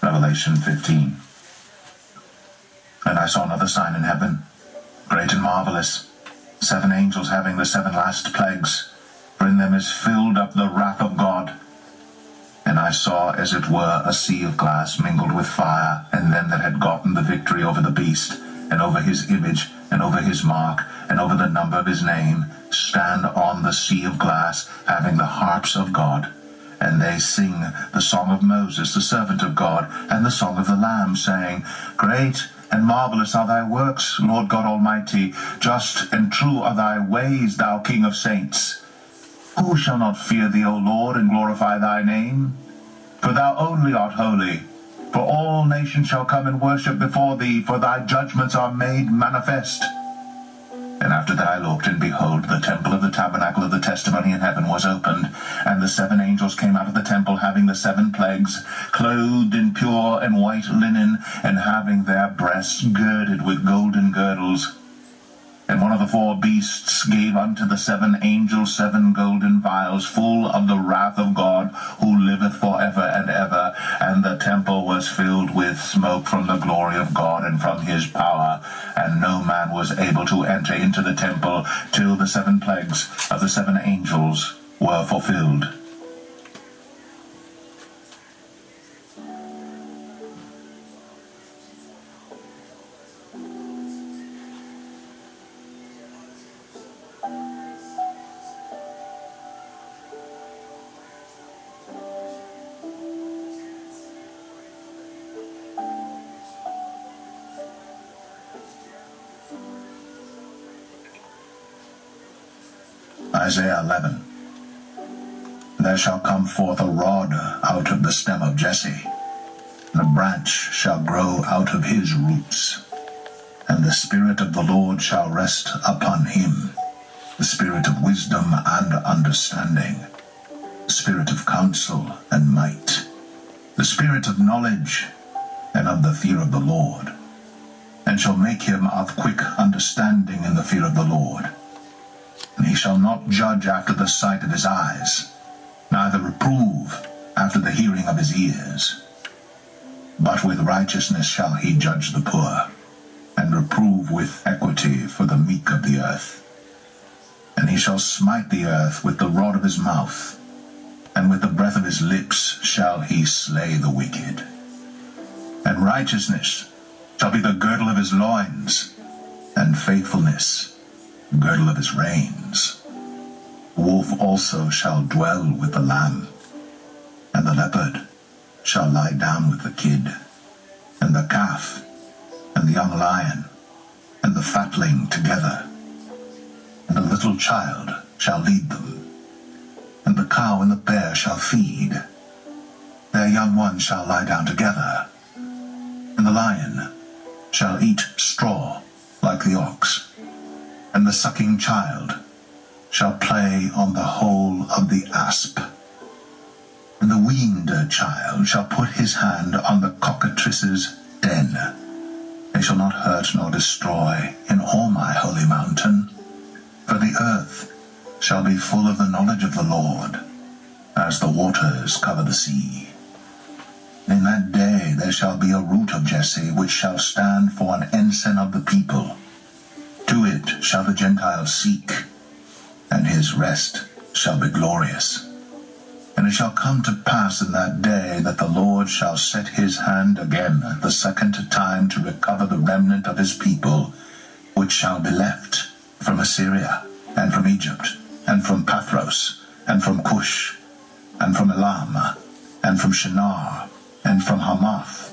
Revelation 15. And I saw another sign in heaven, great and marvelous, 7 angels having the 7 last plagues, for in them is filled up the wrath of God. And I saw, as it were, a sea of glass mingled with fire, and them that had gotten the victory over the beast, and over his image, and over his mark, and over the number of his name, stand on the sea of glass, having the harps of God. And they sing the song of Moses, the servant of God, and the song of the Lamb, saying, Great and marvelous are thy works, Lord God Almighty. Just and true are thy ways, thou King of saints. Who shall not fear thee, O Lord, and glorify thy name? For thou only art holy. For all nations shall come and worship before thee, for thy judgments are made manifest. And after that I looked, and behold, the temple of the tabernacle of the testimony in heaven was opened, and the 7 angels came out of the temple, having the 7 plagues, clothed in pure and white linen, and having their breasts girded with golden girdles. And one of the 4 beasts gave unto the 7 angels 7 golden vials, full of the wrath of God, who liveth for ever and ever. And the temple was filled with smoke from the glory of God and from his power. And no man was able to enter into the temple till the 7 plagues of the 7 angels were fulfilled. Isaiah 11. There shall come forth a rod out of the stem of Jesse, and a branch shall grow out of his roots. And the Spirit of the Lord shall rest upon him, the Spirit of wisdom and understanding, the Spirit of counsel and might, the Spirit of knowledge and of the fear of the Lord, and shall make him of quick understanding in the fear of the Lord. And he shall not judge after the sight of his eyes, neither reprove after the hearing of his ears. But with righteousness shall he judge the poor, and reprove with equity for the meek of the earth. And he shall smite the earth with the rod of his mouth, and with the breath of his lips shall he slay the wicked. And righteousness shall be the girdle of his loins, and faithfulness the girdle of his reins. The wolf also shall dwell with the lamb, and the leopard shall lie down with the kid, and the calf, and the young lion, and the fatling together, and a little child shall lead them, and the cow and the bear shall feed. Their young ones shall lie down together, and the lion shall eat straw like the ox, and the sucking child shall play on the hole of the asp. And the weaned child shall put his hand on the cockatrice's den. They shall not hurt nor destroy in all my holy mountain, for the earth shall be full of the knowledge of the Lord, as the waters cover the sea. In that day there shall be a root of Jesse, which shall stand for an ensign of the people. To it shall the Gentiles seek, and his rest shall be glorious. And it shall come to pass in that day that the Lord shall set his hand again the second time to recover the remnant of his people, which shall be left from Assyria, and from Egypt, and from Pathros, and from Cush, and from Elam, and from Shinar, and from Hamath,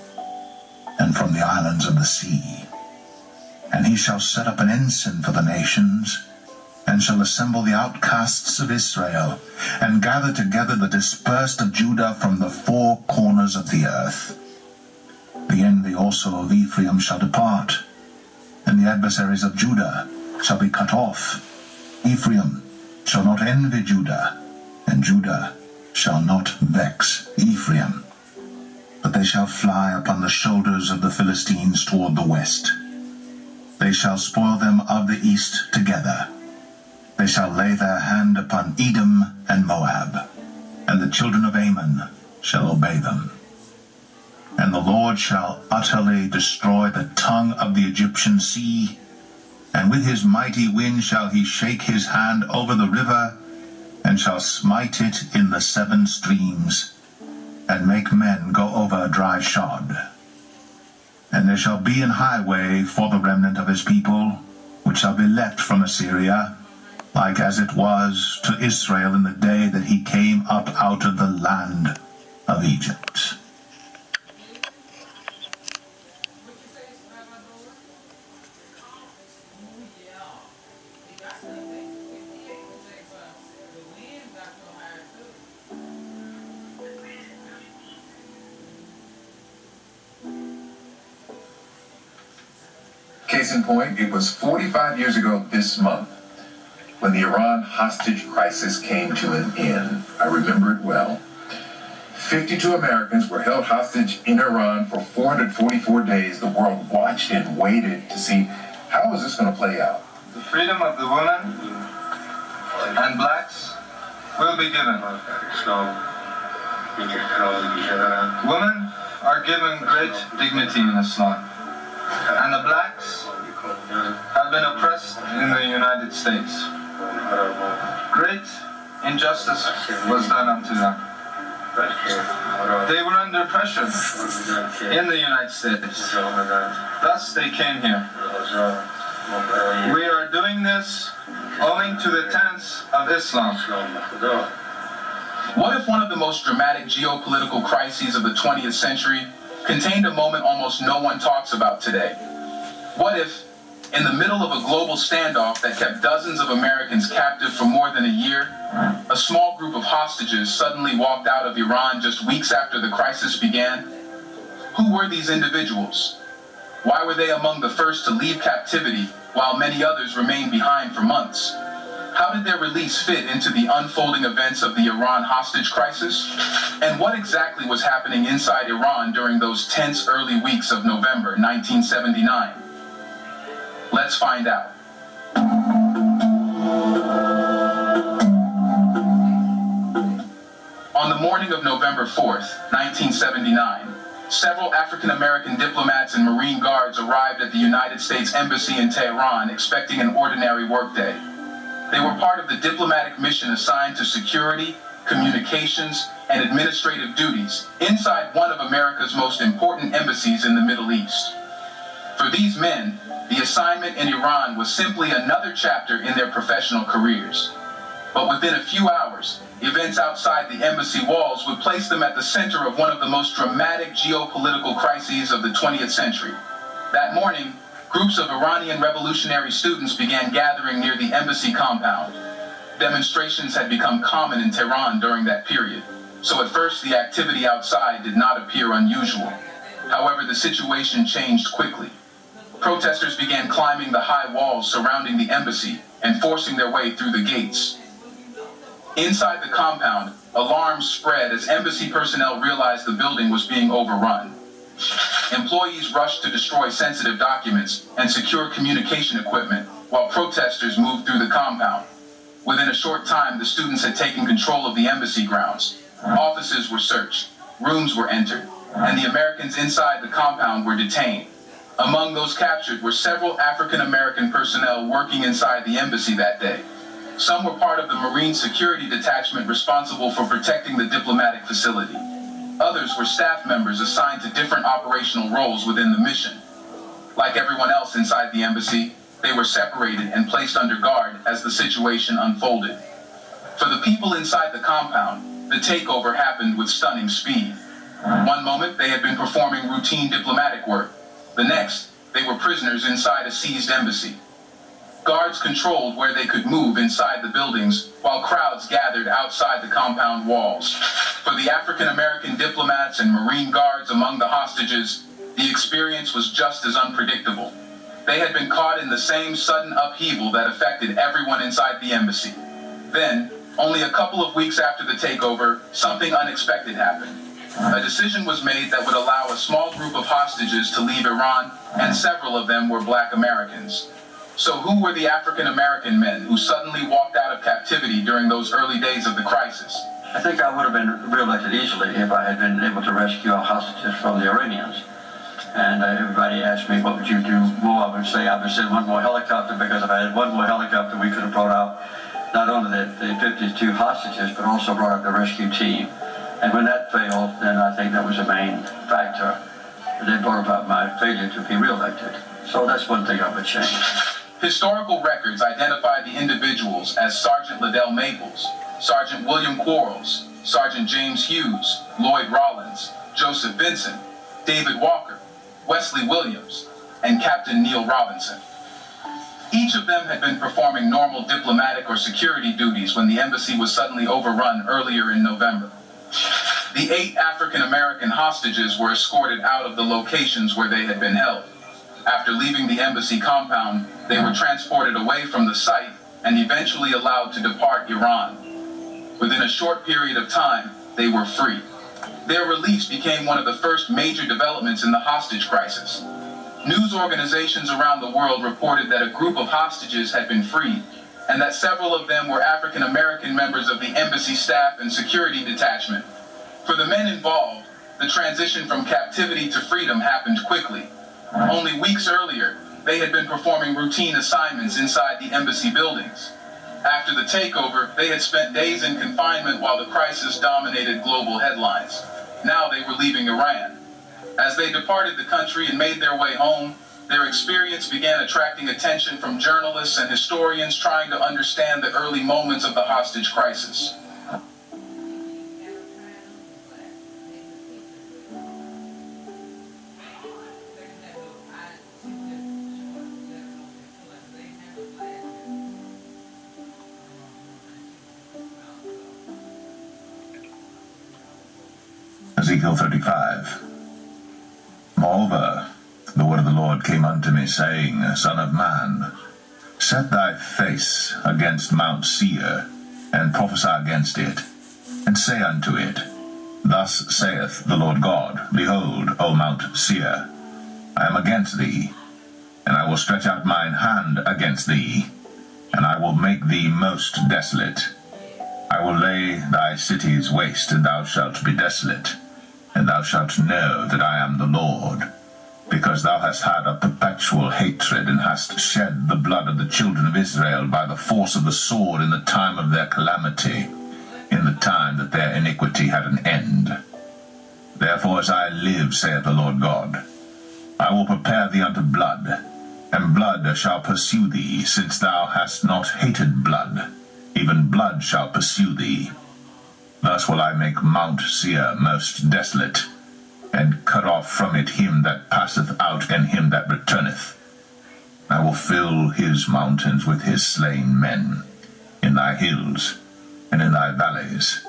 and from the islands of the sea. And he shall set up an ensign for the nations, and shall assemble the outcasts of Israel, and gather together the dispersed of Judah from the 4 corners of the earth. The envy also of Ephraim shall depart, and the adversaries of Judah shall be cut off. Ephraim shall not envy Judah, and Judah shall not vex Ephraim. But they shall fly upon the shoulders of the Philistines toward the west. They shall spoil them of the east together, They shall lay their hand upon Edom and Moab, and the children of Ammon shall obey them. And the Lord shall utterly destroy the tongue of the Egyptian sea, and with his mighty wind shall he shake his hand over the river, and shall smite it in the 7 streams, and make men go over dry shod. And there shall be an highway for the remnant of his people, which shall be left from Assyria, like as it was to Israel in the day that he came up out of the land of Egypt. Case in point, it was 45 years ago this month when the Iran hostage crisis came to an end. I remember it well. 52 Americans were held hostage in Iran for 444 days. The world watched and waited to see how was this going to play out. The freedom of the women and blacks will be given. Women are given great dignity in Islam, and the blacks have been oppressed in the United States. Great injustice was done unto them. They were under pressure in the United States. Thus they came here. We are doing this owing to the tenets of Islam. What if one of the most dramatic geopolitical crises of the 20th century contained a moment almost no one talks about today? What if, in the middle of a global standoff that kept dozens of Americans captive for more than a year, a small group of hostages suddenly walked out of Iran just weeks after the crisis began? Who were these individuals? Why were they among the first to leave captivity while many others remained behind for months? How did their release fit into the unfolding events of the Iran hostage crisis? And what exactly was happening inside Iran during those tense early weeks of November 1979? Let's find out. On the morning of November 4th, 1979, several African-American diplomats and Marine Guards arrived at the United States Embassy in Tehran expecting an ordinary workday. They were part of the diplomatic mission assigned to security, communications, and administrative duties inside one of America's most important embassies in the Middle East. For these men, the assignment in Iran was simply another chapter in their professional careers. But within a few hours, events outside the embassy walls would place them at the center of one of the most dramatic geopolitical crises of the 20th century. That morning, groups of Iranian revolutionary students began gathering near the embassy compound. Demonstrations had become common in Tehran during that period, so at first the activity outside did not appear unusual. However, the situation changed quickly. Protesters began climbing the high walls surrounding the embassy and forcing their way through the gates. Inside the compound, alarms spread as embassy personnel realized the building was being overrun. Employees rushed to destroy sensitive documents and secure communication equipment while protesters moved through the compound. Within a short time, the students had taken control of the embassy grounds. Offices were searched, rooms were entered, and the Americans inside the compound were detained. Among those captured were several African-American personnel working inside the embassy that day. Some were part of the Marine Security Detachment responsible for protecting the diplomatic facility. Others were staff members assigned to different operational roles within the mission. Like everyone else inside the embassy, they were separated and placed under guard as the situation unfolded. For the people inside the compound, the takeover happened with stunning speed. One moment, they had been performing routine diplomatic work. The next, they were prisoners inside a seized embassy. Guards controlled where they could move inside the buildings, while crowds gathered outside the compound walls. For the African-American diplomats and Marine Guards among the hostages, the experience was just as unpredictable. They had been caught in the same sudden upheaval that affected everyone inside the embassy. Then, only a couple of weeks after the takeover, something unexpected happened. A decision was made that would allow a small group of hostages to leave Iran, and several of them were Black Americans. So who were the African American men who suddenly walked out of captivity during those early days of the crisis? I think I would have been reelected easily if I had been able to rescue our hostages from the Iranians. And everybody asked me, what would you do more? I would say I would send one more helicopter, because if I had one more helicopter, we could have brought out not only the 52 hostages, but also brought out the rescue team. And when that failed, then I think that was the main factor that brought about my failure to be reelected. So that's one thing I would change. Historical records identify the individuals as Sergeant Liddell Maples, Sergeant William Quarles, Sergeant James Hughes, Lloyd Rollins, Joseph Vincent, David Walker, Wesley Williams, and Captain Neil Robinson. Each of them had been performing normal diplomatic or security duties when the embassy was suddenly overrun earlier in November. The 8 African American hostages were escorted out of the locations where they had been held. After leaving the embassy compound, they were transported away from the site and eventually allowed to depart Iran. Within a short period of time, they were free. Their release became one of the first major developments in the hostage crisis. News organizations around the world reported that a group of hostages had been freed, and that several of them were African American members of the embassy staff and security detachment. For the men involved, the transition from captivity to freedom happened quickly. Only weeks earlier, they had been performing routine assignments inside the embassy buildings. After the takeover, they had spent days in confinement while the crisis dominated global headlines. Now they were leaving Iran. As they departed the country and made their way home, their experience began attracting attention from journalists and historians trying to understand the early moments of the hostage crisis. Ezekiel 35. Moreover, the word of the Lord came unto me, saying, Son of man, set thy face against Mount Seir, and prophesy against it, and say unto it, Thus saith the Lord God, Behold, O Mount Seir, I am against thee, and I will stretch out mine hand against thee, and I will make thee most desolate. I will lay thy cities waste, and thou shalt be desolate. And thou shalt know that I am the Lord, because thou hast had a perpetual hatred, and hast shed the blood of the children of Israel by the force of the sword in the time of their calamity, in the time that their iniquity had an end. Therefore, as I live, saith the Lord God, I will prepare thee unto blood, and blood shall pursue thee, since thou hast not hated blood, even blood shall pursue thee. Thus will I make Mount Seir most desolate, and cut off from it him that passeth out, and him that returneth. I will fill his mountains with his slain men, in thy hills, and in thy valleys,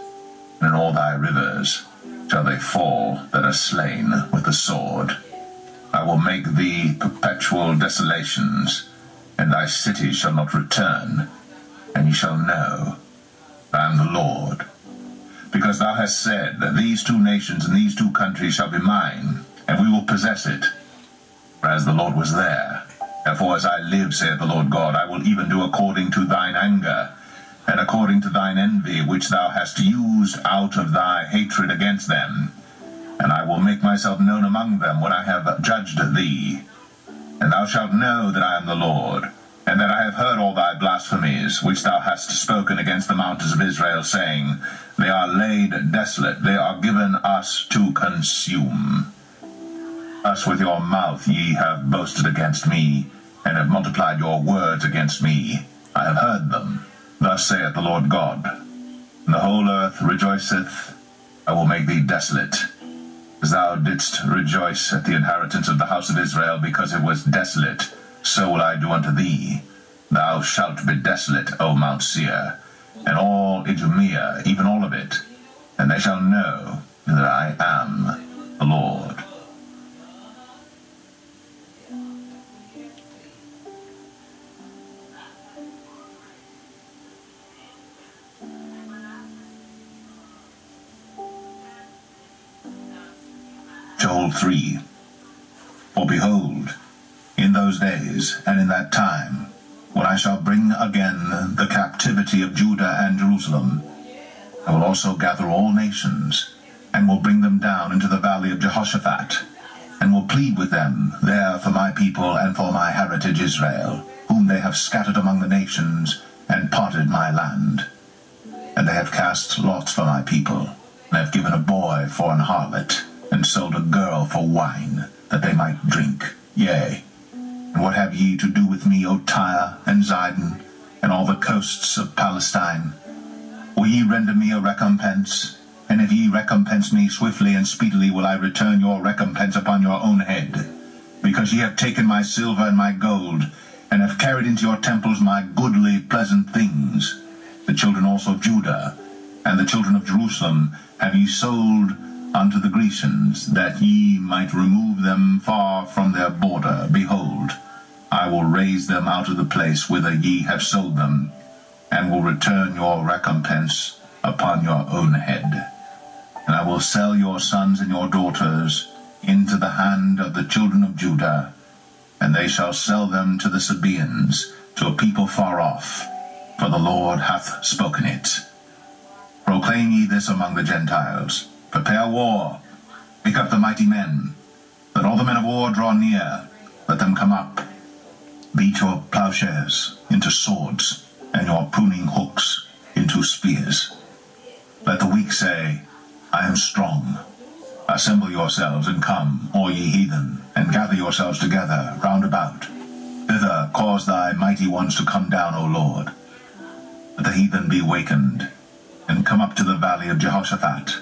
and in all thy rivers shall they fall that are slain with the sword. I will make thee perpetual desolations, and thy cities shall not return, and ye shall know that I am the Lord. Because thou hast said, These 2 nations and these 2 countries shall be mine, and we will possess it. Whereas the Lord was there. Therefore, as I live, saith the Lord God, I will even do according to thine anger, and according to thine envy, which thou hast used out of thy hatred against them. And I will make myself known among them when I have judged thee. And thou shalt know that I am the Lord, and that I have heard all thy blasphemies, which thou hast spoken against the mountains of Israel, saying, They are laid desolate, they are given us to consume. Thus with your mouth ye have boasted against me, and have multiplied your words against me. I have heard them. Thus saith the Lord God, And the whole earth rejoiceth, I will make thee desolate. As thou didst rejoice at the inheritance of the house of Israel, because it was desolate, so will I do unto thee. Thou shalt be desolate, O Mount Seir, and all Idumea, even all of it, and they shall know that I am the Lord. Joel 3. For behold, in those days and in that time when I shall bring again the captivity of Judah and Jerusalem, I will also gather all nations, and will bring them down into the valley of Jehoshaphat, and will plead with them there for my people and for my heritage Israel, whom they have scattered among the nations, and parted my land. And they have cast lots for my people, and have given a boy for an harlot, and sold a girl for wine, that they might drink. Yea, and what have ye to do with me, O Tyre and Zidon, and all the coasts of Palestine? Will ye render me a recompense? And if ye recompense me swiftly and speedily, will I return your recompense upon your own head. Because ye have taken my silver and my gold, and have carried into your temples my goodly pleasant things. The children also of Judah, and the children of Jerusalem, have ye sold unto the Grecians, that ye might remove them far from their border. Behold, I will raise them out of the place whither ye have sold them, and will return your recompense upon your own head. And I will sell your sons and your daughters into the hand of the children of Judah, and they shall sell them to the Sabaeans, to a people far off, for the Lord hath spoken it. Proclaim ye this among the Gentiles. Prepare war, pick up the mighty men. Let all the men of war draw near, let them come up. Beat your plowshares into swords, and your pruning hooks into spears. Let the weak say, I am strong. Assemble yourselves and come, all ye heathen, and gather yourselves together round about. Thither cause thy mighty ones to come down, O Lord. Let the heathen be wakened, and come up to the valley of Jehoshaphat,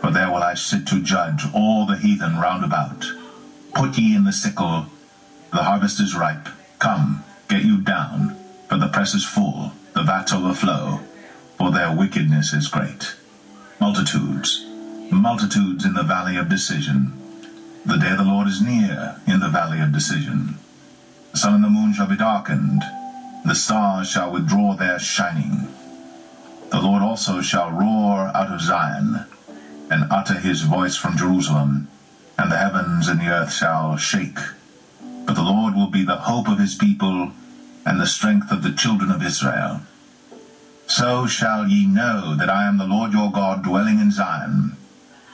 for there will I sit to judge all the heathen round about. Put ye in the sickle, the harvest is ripe. Come, get you down, for the press is full, the vats overflow, for their wickedness is great. Multitudes, multitudes in the valley of decision. The day of the Lord is near in the valley of decision. The sun and the moon shall be darkened, the stars shall withdraw their shining. The Lord also shall roar out of Zion, and utter his voice from Jerusalem, and the heavens and the earth shall shake. But the Lord will be the hope of his people, and the strength of the children of Israel. So shall ye know that I am the Lord your God, dwelling in Zion,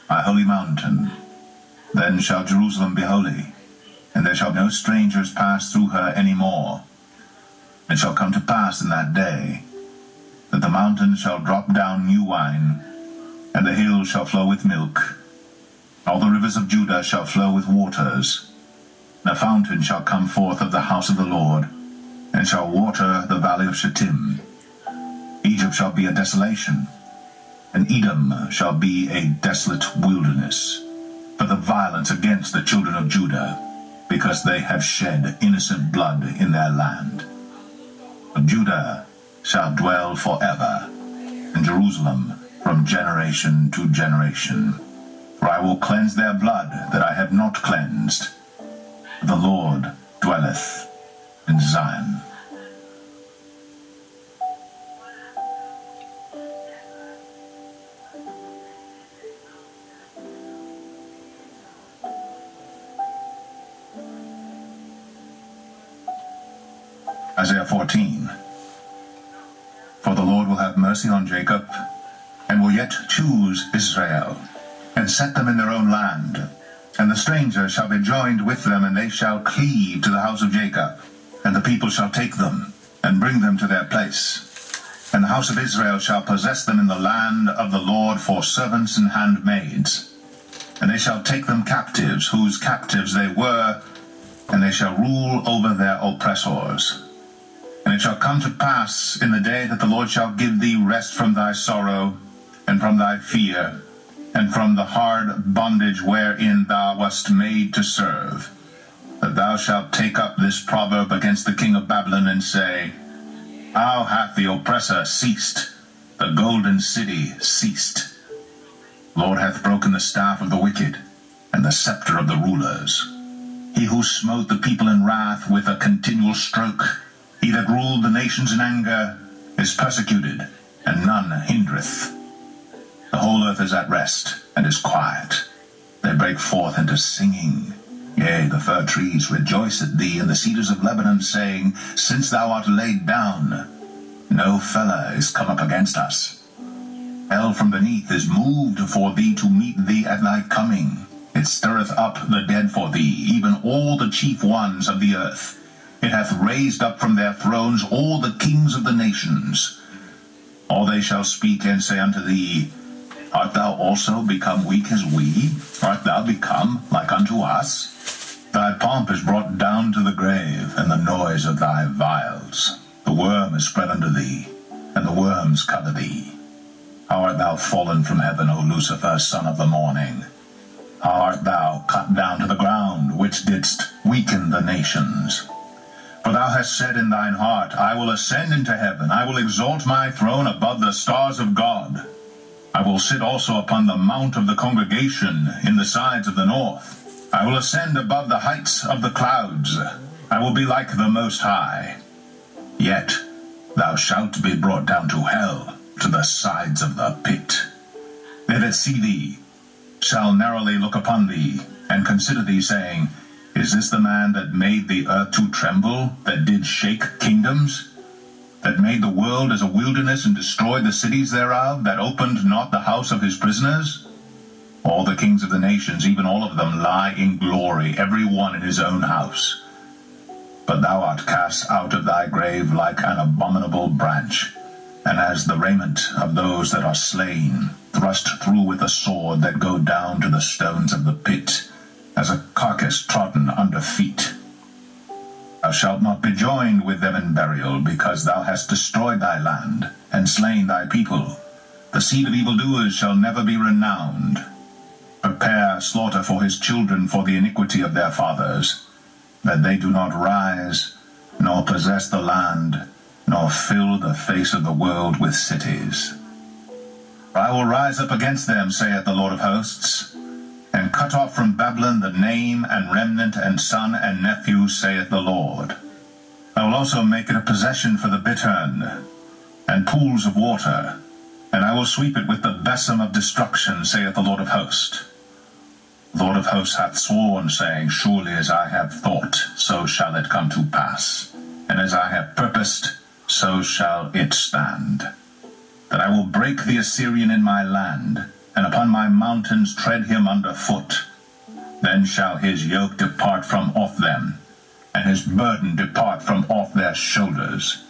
my holy mountain. Then shall Jerusalem be holy, and there shall no strangers pass through her any more. It shall come to pass in that day, that the mountains shall drop down new wine, and the hills shall flow with milk. All the rivers of Judah shall flow with waters. And a fountain shall come forth of the house of the Lord, and shall water the valley of Shittim. Egypt shall be a desolation, and Edom shall be a desolate wilderness, for the violence against the children of Judah, because they have shed innocent blood in their land. But Judah shall dwell forever, and Jerusalem from generation to generation. For I will cleanse their blood that I have not cleansed. The Lord dwelleth in Zion. Isaiah 14. For the Lord will have mercy on Jacob, and will yet choose Israel, and set them in their own land. And the stranger shall be joined with them, and they shall cleave to the house of Jacob. And the people shall take them, and bring them to their place. And the house of Israel shall possess them in the land of the Lord for servants and handmaids. And they shall take them captives, whose captives they were, and they shall rule over their oppressors. And it shall come to pass in the day that the Lord shall give thee rest from thy sorrow, and from thy fear, and from the hard bondage wherein thou wast made to serve, that thou shalt take up this proverb against the king of Babylon, and say, How hath the oppressor ceased, the golden city ceased? The Lord hath broken the staff of the wicked, and the scepter of the rulers. He who smote the people in wrath with a continual stroke, he that ruled the nations in anger, is persecuted, and none hindereth. The whole earth is at rest, and is quiet. They break forth into singing. Yea, the fir trees rejoice at thee, and the cedars of Lebanon, saying, Since thou art laid down, no feller is come up against us. Hell from beneath is moved for thee to meet thee at thy coming. It stirreth up the dead for thee, even all the chief ones of the earth. It hath raised up from their thrones all the kings of the nations. All they shall speak and say unto thee, Art thou also become weak as we? Art thou become like unto us? Thy pomp is brought down to the grave, and the noise of thy vials. The worm is spread under thee, and the worms cover thee. How art thou fallen from heaven, O Lucifer, son of the morning? How art thou cut down to the ground, which didst weaken the nations? For thou hast said in thine heart, I will ascend into heaven, I will exalt my throne above the stars of God. I will sit also upon the mount of the congregation in the sides of the north. I will ascend above the heights of the clouds. I will be like the Most High. Yet thou shalt be brought down to hell, to the sides of the pit. They that see thee shall narrowly look upon thee, and consider thee, saying, Is this the man that made the earth to tremble, that did shake kingdoms? That made the world as a wilderness, and destroyed the cities thereof, that opened not the house of his prisoners? All the kings of the nations, even all of them, lie in glory, every one in his own house. But thou art cast out of thy grave like an abominable branch, and as the raiment of those that are slain, thrust through with a sword, that go down to the stones of the pit, as a carcass trodden under feet. Thou shalt not be joined with them in burial, because thou hast destroyed thy land, and slain thy people. The seed of evildoers shall never be renowned. Prepare slaughter for his children for the iniquity of their fathers, that they do not rise, nor possess the land, nor fill the face of the world with cities. For I will rise up against them, saith the Lord of hosts, and cut off from Babylon the name and remnant and son and nephew, saith the Lord. I will also make it a possession for the bittern, and pools of water, and I will sweep it with the besom of destruction, saith the Lord of hosts. The Lord of hosts hath sworn, saying, Surely as I have thought, so shall it come to pass, and as I have purposed, so shall it stand. That I will break the Assyrian in my land, and upon my mountains tread him under foot. Then shall his yoke depart from off them, and his burden depart from off their shoulders.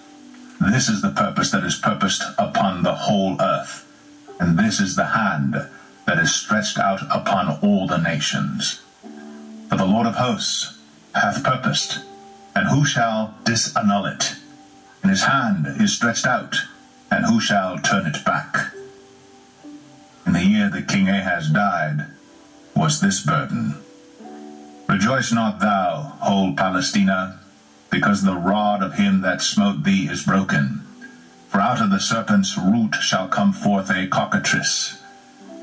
This is the purpose that is purposed upon the whole earth, and this is the hand that is stretched out upon all the nations. For the Lord of hosts hath purposed, and who shall disannul it? And his hand is stretched out, and who shall turn it back? In the year that King Ahaz died was this burden. Rejoice not thou, whole Palestina, because the rod of him that smote thee is broken. For out of the serpent's root shall come forth a cockatrice,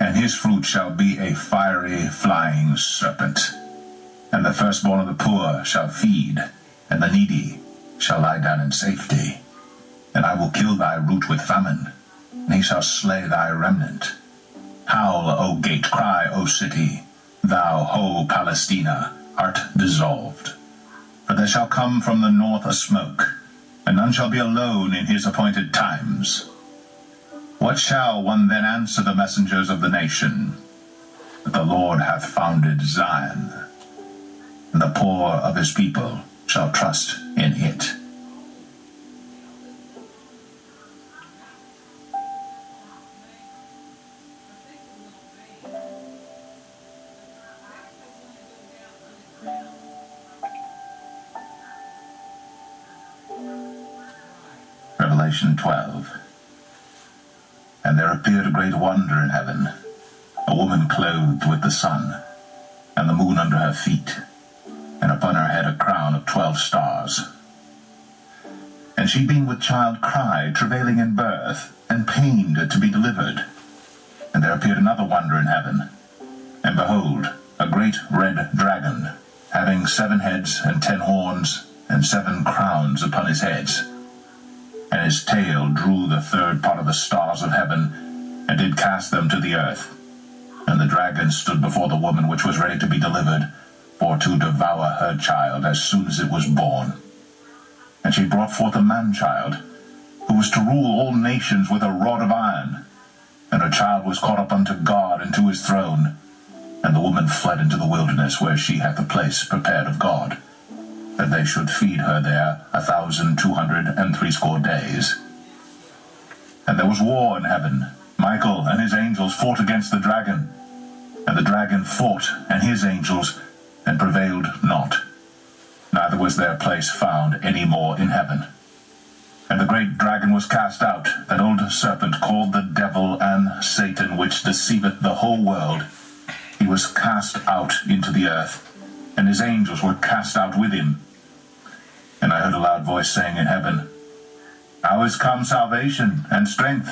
and his fruit shall be a fiery flying serpent. And the firstborn of the poor shall feed, and the needy shall lie down in safety. And I will kill thy root with famine, and he shall slay thy remnant. Howl, O gate, cry, O city, thou, whole Palestina, art dissolved. For there shall come from the north a smoke, and none shall be alone in his appointed times. What shall one then answer the messengers of the nation? That the Lord hath founded Zion, and the poor of his people shall trust in it. Revelation 12. And there appeared a great wonder in heaven, a woman clothed with the sun, and the moon under her feet, and upon her head a crown of 12 stars. And she being with child cried, travailing in birth, and pained to be delivered. And there appeared another wonder in heaven, and behold, a great red dragon, having 7 heads and 10 horns, and 7 crowns upon his heads. And his tail drew the 3rd part of the stars of heaven, and did cast them to the earth. And the dragon stood before the woman which was ready to be delivered, for to devour her child as soon as it was born. And she brought forth a man-child, who was to rule all nations with a rod of iron. And her child was caught up unto God and to his throne. And the woman fled into the wilderness, where she hath a place prepared of God, that they should feed her there 1,260 days. And there was war in heaven. Michael and his angels fought against the dragon. And the dragon fought and his angels, and prevailed not. Neither was their place found any more in heaven. And the great dragon was cast out, that old serpent called the devil and Satan, which deceiveth the whole world. He was cast out into the earth, and his angels were cast out with him. And I heard a loud voice saying in heaven, Now is come salvation and strength,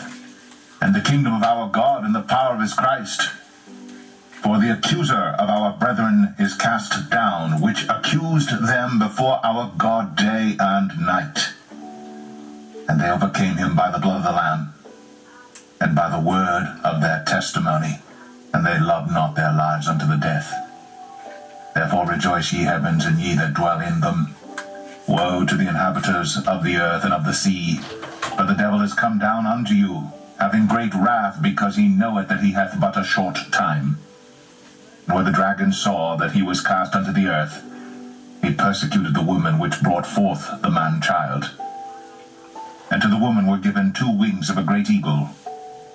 and the kingdom of our God and the power of his Christ. For the accuser of our brethren is cast down, which accused them before our God day and night. And they overcame him by the blood of the Lamb, and by the word of their testimony, and they loved not their lives unto the death. Therefore rejoice, ye heavens, and ye that dwell in them. Woe to the inhabitants of the earth and of the sea, for the devil is come down unto you, having great wrath, because he knoweth that he hath but a short time. And where the dragon saw that he was cast unto the earth, he persecuted the woman which brought forth the man-child. And to the woman were given 2 wings of a great eagle,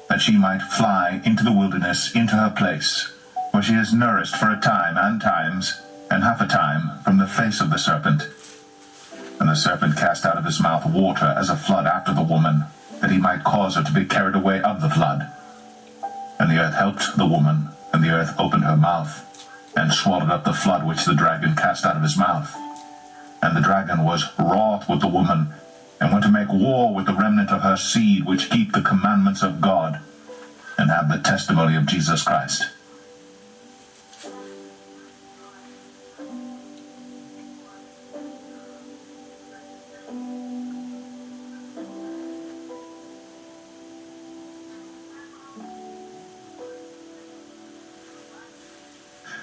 that she might fly into the wilderness, into her place, where she is nourished for a time and times, and half a time, from the face of the serpent. And the serpent cast out of his mouth water as a flood after the woman, that he might cause her to be carried away of the flood. And the earth helped the woman, and the earth opened her mouth, and swallowed up the flood which the dragon cast out of his mouth. And the dragon was wroth with the woman, and went to make war with the remnant of her seed, which keep the commandments of God, and have the testimony of Jesus Christ.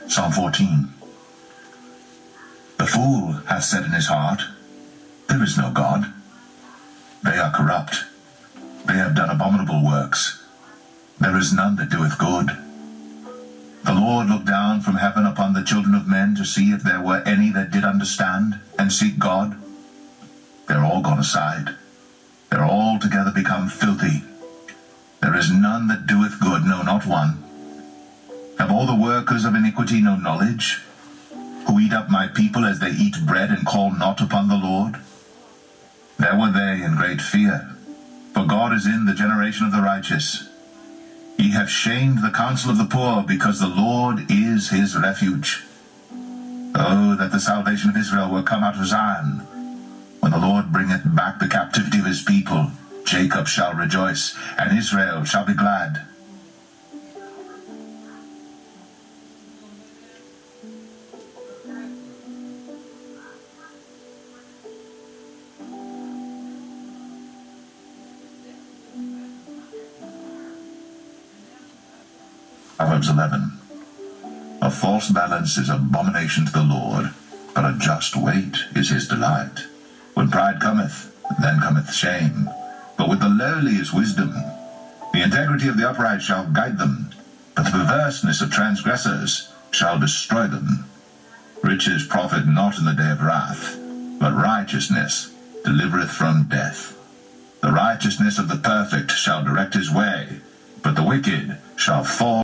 Psalm 14. The fool hath said in his heart, There is no God. They are corrupt. They have done abominable works. There is none that doeth good. The Lord looked down from heaven upon the children of men, to see if there were any that did understand, and seek God. They are all gone aside. They are altogether become filthy. There is none that doeth good, no, not one. Have all the workers of iniquity no knowledge, who eat up my people as they eat bread, and call not upon the Lord? There were they in great fear, for God is in the generation of the righteous. Ye have shamed the counsel of the poor, because the Lord is his refuge. Oh, that the salvation of Israel were come out of Zion. When the Lord bringeth back the captivity of his people, Jacob shall rejoice, and Israel shall be glad. Proverbs 11. A false balance is abomination to the Lord, but a just weight is his delight. When pride cometh, then cometh shame, but with the lowly is wisdom. The integrity of the upright shall guide them, but the perverseness of transgressors shall destroy them. Riches profit not in the day of wrath, but righteousness delivereth from death. The righteousness of the perfect shall direct his way, but the wicked shall fall